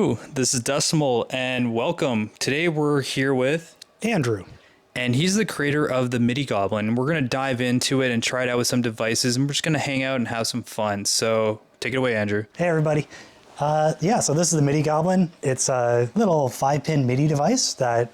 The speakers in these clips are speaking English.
Hello, this is Decimal, and welcome. Today we're here with Andrew. And he's the creator of the Midi Goblin. We're going to dive into it and try it out with some devices, and we're just going to hang out and have some fun. So take it away, Andrew. Hey, everybody. So this is the Midi Goblin. It's a little 5-pin MIDI device that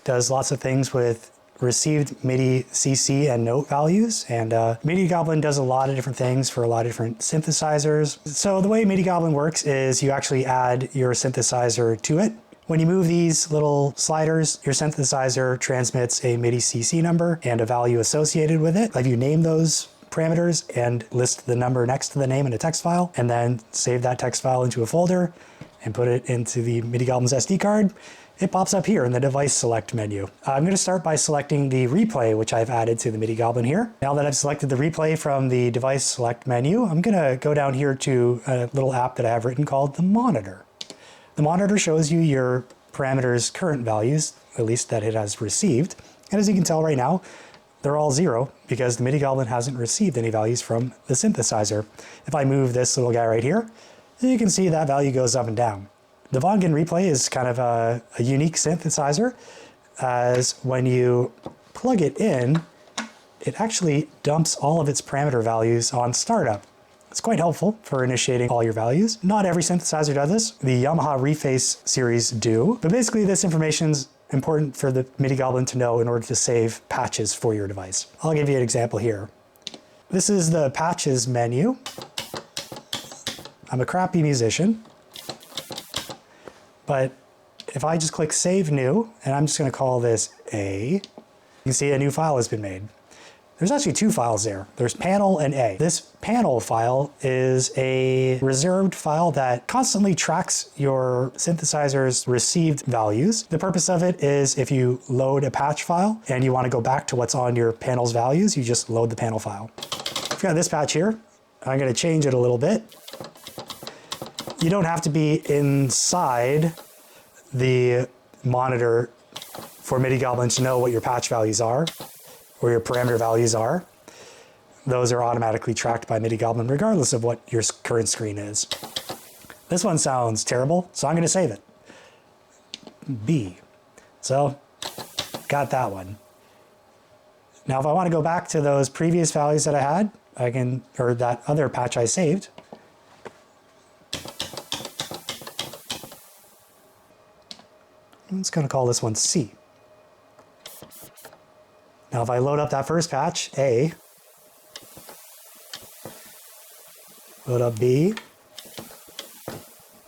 does lots of things with received MIDI CC and note values. And Midi Goblin does a lot of different things for a lot of different synthesizers. So the way Midi Goblin works is you actually add your synthesizer to it. When you move these little sliders, your synthesizer transmits a MIDI CC number and a value associated with it. If you name those parameters and list the number next to the name in a text file, and then save that text file into a folder and put it into the Midi Goblin's SD card, it pops up here in the device select menu. I'm going to start by selecting the replay, which I've added to the Midi Goblin here. Now that I've selected the replay from the device select menu, I'm going to go down here to a little app that I have written called the Monitor. The Monitor shows you your parameters' current values, at least that it has received. And as you can tell right now, they're all 0 because the Midi Goblin hasn't received any values from the synthesizer. If I move this little guy right here, you can see that value goes up and down. The Von Gen Replay is kind of a unique synthesizer, as when you plug it in, it actually dumps all of its parameter values on startup. It's quite helpful for initiating all your values. Not every synthesizer does this. The Yamaha Reface series do, but basically this information is important for the Midi Goblin to know in order to save patches for your device. I'll give you an example here. This is the patches menu. I'm a crappy musician, but if I just click Save New, and I'm just going to call this A, you can see a new file has been made. There's actually 2 files there. There's panel and A. This panel file is a reserved file that constantly tracks your synthesizer's received values. The purpose of it is if you load a patch file and you want to go back to what's on your panel's values, you just load the panel file. I've got this patch here. I'm going to change it a little bit. You don't have to be inside the monitor for Midi Goblin to know what your patch values are or your parameter values are. Those are automatically tracked by Midi Goblin regardless of what your current screen is. This one sounds terrible, so I'm going to save it. B. So, got that one. Now if I want to go back to those previous values that I had, I can, or that other patch I saved, I'm just going to call this one C. Now if I load up that first patch, A, load up B,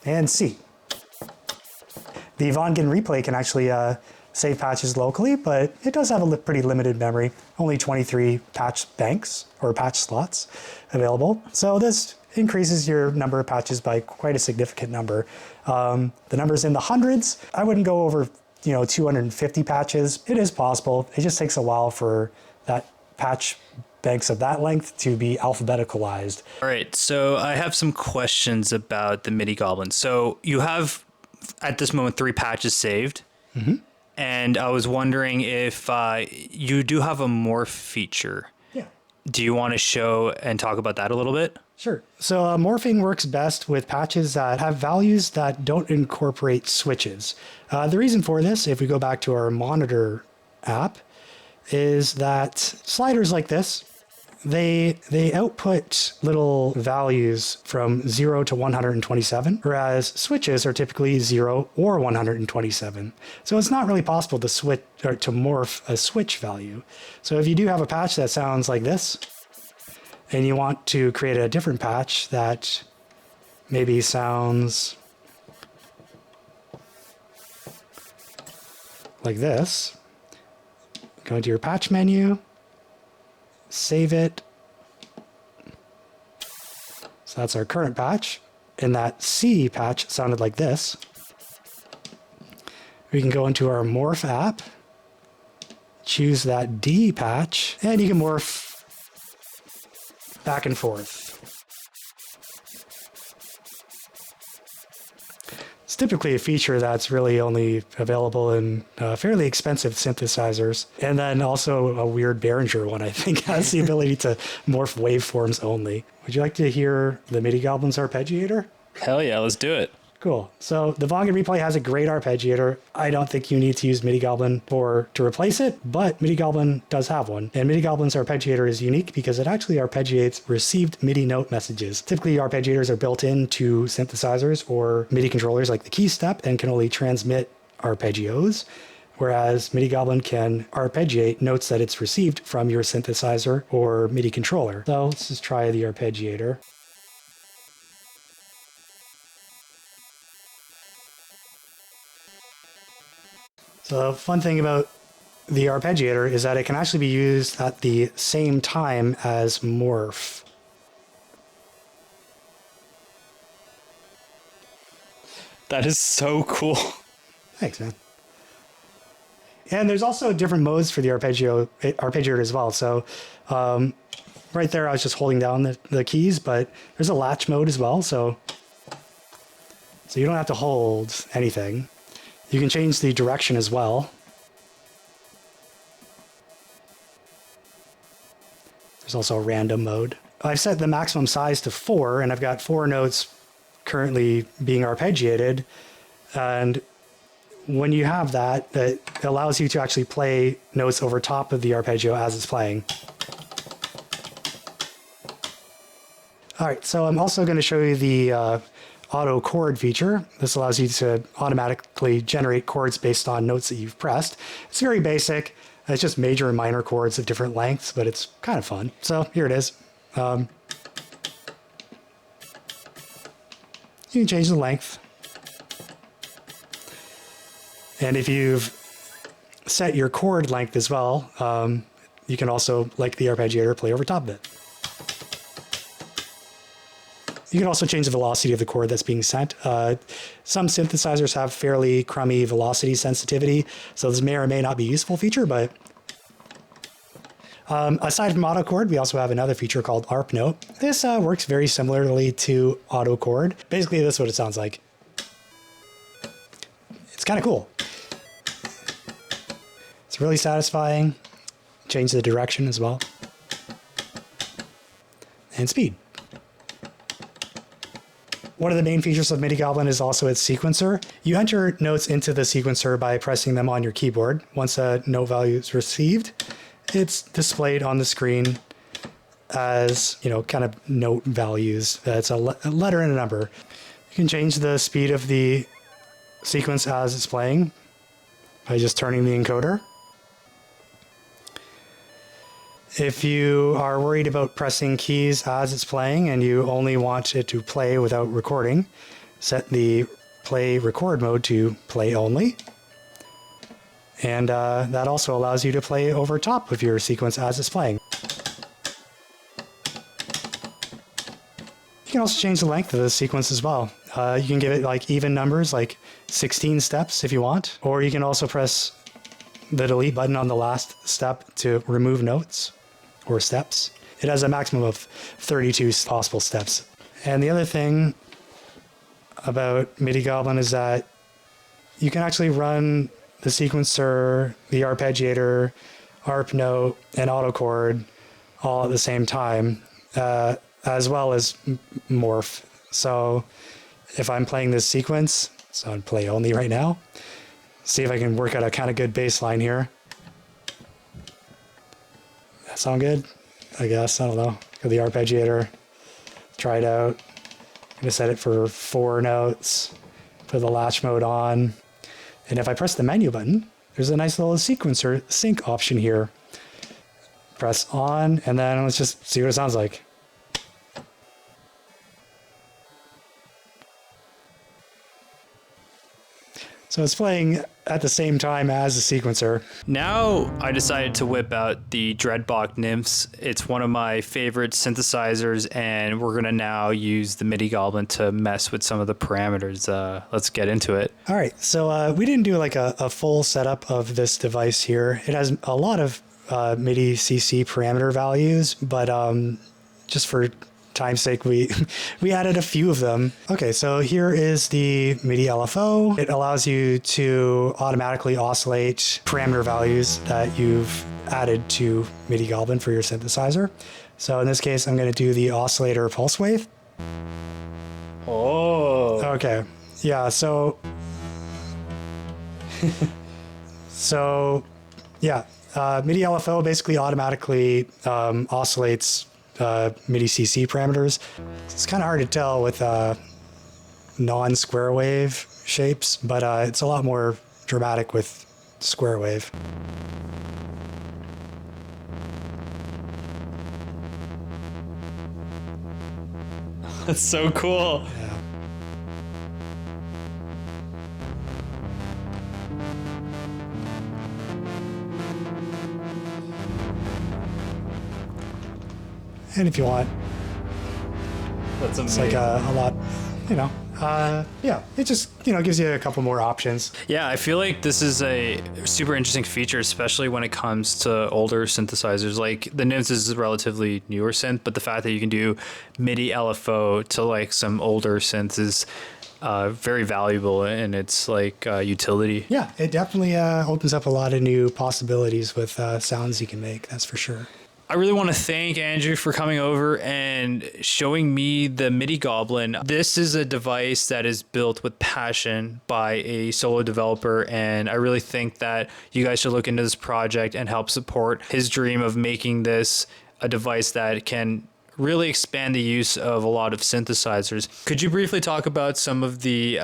and C. The Von Gen Replay can actually save patches locally, but it does have a pretty limited memory, only 23 patch banks or patch slots available. So this increases your number of patches by quite a significant number. The number's in the hundreds. I wouldn't go over 250 patches. It is possible. It just takes a while for that patch banks of that length to be alphabeticalized. All right, so I have some questions about the Midi Goblin. So you have, at this moment, 3 patches saved. Mm-hmm. And I was wondering if you do have a morph feature. Yeah. Do you want to show and talk about that a little bit? Sure. So morphing works best with patches that have values that don't incorporate switches. The reason for this, if we go back to our Monitor app, is that sliders like this, they output little values from 0 to 127, whereas switches are typically 0 or 127. So it's not really possible to switch or to morph a switch value. So if you do have a patch that sounds like this, and you want to create a different patch that maybe sounds like this, go into your patch menu, save it. So that's our current patch. And that C patch sounded like this. We can go into our Morph app, choose that D patch, and you can morph back and forth. It's typically a feature that's really only available in fairly expensive synthesizers. And then also a weird Behringer one, I think, has the ability to morph waveforms only. Would you like to hear the Midi Goblin's Arpeggiator? Hell yeah, let's do it. Cool. So the Vonnegut Replay has a great arpeggiator. I don't think you need to use MIDI Goblin to replace it, but MIDI Goblin does have one. And MIDI Goblin's arpeggiator is unique because it actually arpeggiates received MIDI note messages. Typically, arpeggiators are built into synthesizers or MIDI controllers like the key step and can only transmit arpeggios, whereas MIDI Goblin can arpeggiate notes that it's received from your synthesizer or MIDI controller. So let's just try the arpeggiator. So the fun thing about the arpeggiator is that it can actually be used at the same time as Morph. That is so cool. Thanks, man. And there's also different modes for the arpeggiator as well. So right there, I was just holding down the keys, but there's a latch mode as well. So you don't have to hold anything. You can change the direction as well. There's also a random mode. I've set the maximum size to 4, and I've got 4 notes currently being arpeggiated. And when you have that, it allows you to actually play notes over top of the arpeggio as it's playing. All right, so I'm also going to show you the auto chord feature. This allows you to automatically generate chords based on notes that you've pressed. It's very basic. It's just major and minor chords of different lengths, but it's kind of fun. So here it is. You can change the length. And if you've set your chord length as well, you can also, like the arpeggiator, play over top of it. You can also change the velocity of the chord that's being sent. Some synthesizers have fairly crummy velocity sensitivity, so this may or may not be a useful feature, but aside from auto chord, we also have another feature called Arp Note. This works very similarly to auto chord. Basically, this is what it sounds like. It's kind of cool. It's really satisfying. Change the direction as well. And speed. One of the main features of MIDI Goblin is also its sequencer. You enter notes into the sequencer by pressing them on your keyboard. Once a note value is received, it's displayed on the screen as, kind of note values. It's a letter and a number. You can change the speed of the sequence as it's playing by just turning the encoder. If you are worried about pressing keys as it's playing and you only want it to play without recording, set the play record mode to play only. And that also allows you to play over top of your sequence as it's playing. You can also change the length of the sequence as well. You can give it like even numbers, like 16 steps if you want, or you can also press the delete button on the last step to remove notes or steps. It has a maximum of 32 possible steps. And the other thing about MIDI Goblin is that you can actually run the sequencer, the arpeggiator, Arp Note, and auto chord all at the same time, as well as Morph. So if I'm playing this sequence, so I'm play only right now, see if I can work out a kind of good bass line here. That sound good? I guess. I don't know. Go the arpeggiator. Try it out. I'm going to set it for 4 notes. Put the latch mode on. And if I press the menu button, there's a nice little sequencer sync option here. Press on, and then let's just see what it sounds like. So it's playing at the same time as the sequencer. Now I decided to whip out the Dreadbach Nymphes. It's one of my favorite synthesizers, and we're going to now use the MIDI Goblin to mess with some of the parameters. Let's get into it. All right, so we didn't do like a full setup of this device here. It has a lot of MIDI CC parameter values, but just for time's sake, we added a few of them. Okay, so here is the MIDI LFO. It allows you to automatically oscillate parameter values that you've added to MIDI Goblin for your synthesizer. So in this case, I'm going to do the oscillator pulse wave. Oh. Okay, Yeah, so MIDI LFO basically automatically oscillates MIDI CC parameters. It's kind of hard to tell with non-square wave shapes, but it's a lot more dramatic with square wave. That's so cool. Yeah. And if you want, That's amazing. it's like a lot, you know. Yeah, it just, gives you a couple more options. Yeah, I feel like this is a super interesting feature, especially when it comes to older synthesizers. Like the Nymphes is a relatively newer synth, but the fact that you can do MIDI LFO to like some older synths is very valuable in its like utility. Yeah, it definitely opens up a lot of new possibilities with sounds you can make, that's for sure. I really want to thank Andrew for coming over and showing me the MIDI Goblin. This is a device that is built with passion by a solo developer, and I really think that you guys should look into this project and help support his dream of making this a device that can really expand the use of a lot of synthesizers. Could you briefly talk about some of the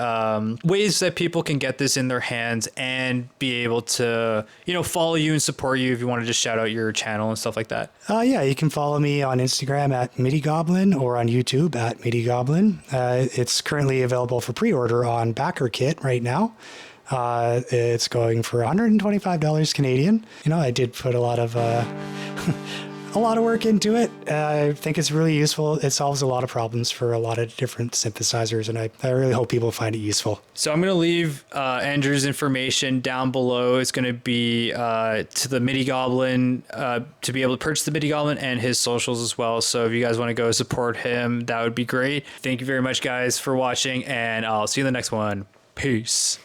ways that people can get this in their hands and be able to, follow you and support you if you want to just shout out your channel and stuff like that? Yeah, you can follow me on Instagram at MIDI Goblin or on YouTube at MIDI Goblin. It's currently available for pre-order on BackerKit right now. It's going for $125 Canadian. I did put a lot of work into it. I think it's really useful. It solves a lot of problems for a lot of different synthesizers, and I really hope people find it useful. So I'm going to leave Andrew's information down below. It's going to be to the MIDI Goblin, to be able to purchase the MIDI Goblin, and his socials as well. So if you guys want to go support him, that would be great. Thank you very much, guys, for watching, and I'll see you in the next one. Peace.